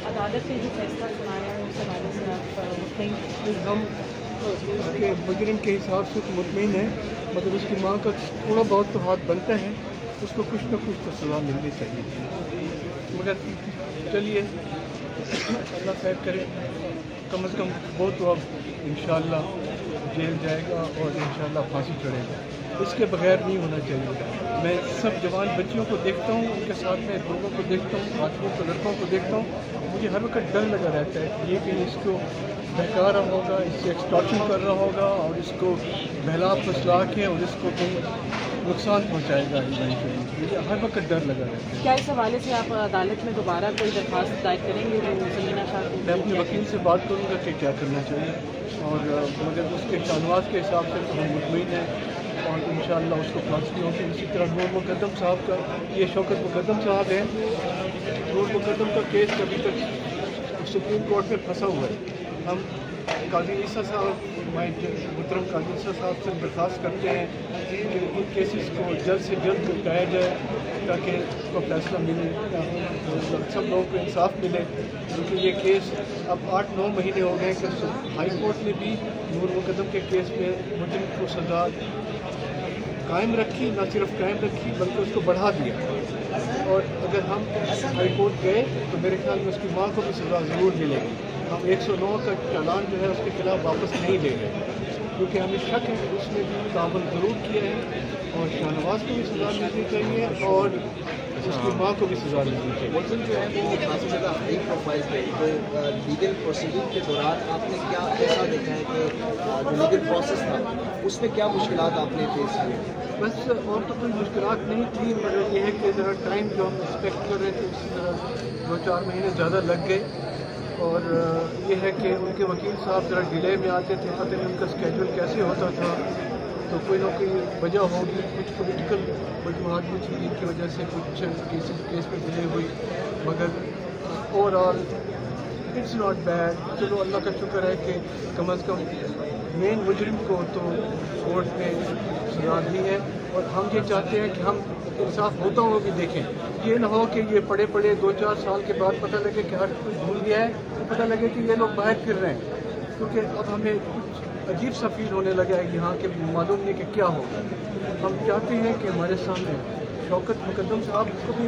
عدالت نے جو فیصلہ سنایا ہے اس حوالے سے آپ مطمئن؟ ہم اس کے مجرم کے حساب سے تو مطمئن ہیں، مگر اس کی ماں کا تھوڑا بہت تو ہاتھ بنتا ہے، اس کو کچھ نہ کچھ تو سزا ملنی چاہیے۔ مگر چلیے اللہ خیر کرے، کم از کم وہ تو اب انشاءاللہ جیل جائے گا اور انشاءاللہ پھانسی چڑھے گا، اس کے بغیر نہیں ہونا چاہیے۔ میں سب جوان بچیوں کو دیکھتا ہوں، ان کے ساتھ میں لوگوں کو دیکھتا ہوں، خاتون کو، لڑکوں کو دیکھتا ہوں، مجھے ہر وقت ڈر لگا رہتا ہے یہ کہ اس کو بہکا رہا ہوگا، اس سے ایکسٹارشن کر رہا ہوگا اور اس کو بہلا پھسلا کے اور اس کو کوئی نقصان پہنچائے گا۔ مجھے ہر وقت ڈر لگا رہتا ہے۔ کیا اس حوالے سے آپ عدالت میں دوبارہ کوئی درخواست دائر کریں گے جو سمینہ شاہ کو؟ میں اپنے وکیل سے بات کروں گا کہ کیا کرنا چاہیے، اور مگر اس کے شاہنواز کے حساب سے تو ہم مطمئن ہیں اور انشاءاللہ اس کو پھانسی ہوگی۔ اسی طرح نور مقدم صاحب کا، یہ شوکت مقدم صاحب ہیں، نور مقدم کا کیس ابھی تک سپریم کورٹ میں پھنسا ہوا ہے۔ ہم قاضی عیسیٰ صاحب، محترم قاضی عیسیٰ صاحب سے درخواست کرتے ہیں کہ ان کیسز کو جلد سے جلد نپٹایا جائے تاکہ کو فیصلہ ملے، سب لوگوں کو انصاف ملے، کیونکہ یہ کیس اب 8-9 مہینے ہو گئے کہ ہائی کورٹ نے بھی نور مقدم کے کیس میں مجرم کو سزا قائم رکھی، نہ صرف قائم رکھی بلکہ اس کو بڑھا دیا، اور اگر ہم ہائی کورٹ گئے تو میرے خیال میں اس کی ماں کو بھی سزا ضرور ملے گی۔ ہم 109 کا چالان جو ہے اس کے خلاف واپس نہیں لے گئے، کیونکہ ہمیں شک ہے کہ اس نے بھی تعاون ضرور کیا ہے، اور شاہنواز کو بھی سزا ملنی چاہیے اور اس کی ماں کو بھی سزا ملنی چاہیے۔ ملزم جو ہے وہ کافی زیادہ ہائی پروفائل ہے، تو لیگل پروسیڈنگ کے دوران آپ نے کیا ایسا دیکھا ہے کہ جو لیگل پروسیس تھا اس میں کیا مشکلات آپ نے فیس کی؟ بس اور تو کوئی مشکلات نہیں تھی، مگر یہ ہے کہ ذرا ٹائم جو ہم ایکسپیکٹ کر رہے تھے اس سے ذرا 2-4 مہینے زیادہ لگ گئے، اور یہ ہے کہ ان کے وکیل صاحب ذرا ڈیلے میں آتے تھے، پتہ نہیں ان کا اسکیجول کیسے ہوتا تھا، تو کوئی نہ کوئی وجہ ہوگی، کچھ پولیٹیکل وجوہات بھی تھی جن کی وجہ سے کچھ کیس پہ ڈیلے ہوئی، مگر over all it's not bad. چلو اللہ کا شکر ہے کہ کم از کم مین مجرم کو تو کورٹ نے سزا دی ہے، اور ہم یہ چاہتے ہیں کہ ہم انصاف ہوتا ہوا بھی دیکھیں، یہ نہ ہو کہ یہ پڑے 2-4 سال کے بعد پتہ لگے کہ ہر کوئی بھول گیا ہے، پتہ لگے کہ یہ لوگ باہر پھر رہے ہیں، کیونکہ اب ہمیں کچھ عجیب سا فیل ہونے لگا ہے یہاں کہ معلوم نہیں کہ کیا ہوگا۔ ہم چاہتے ہیں کہ ہمارے سامنے شوکت مقدم صاحب کو بھی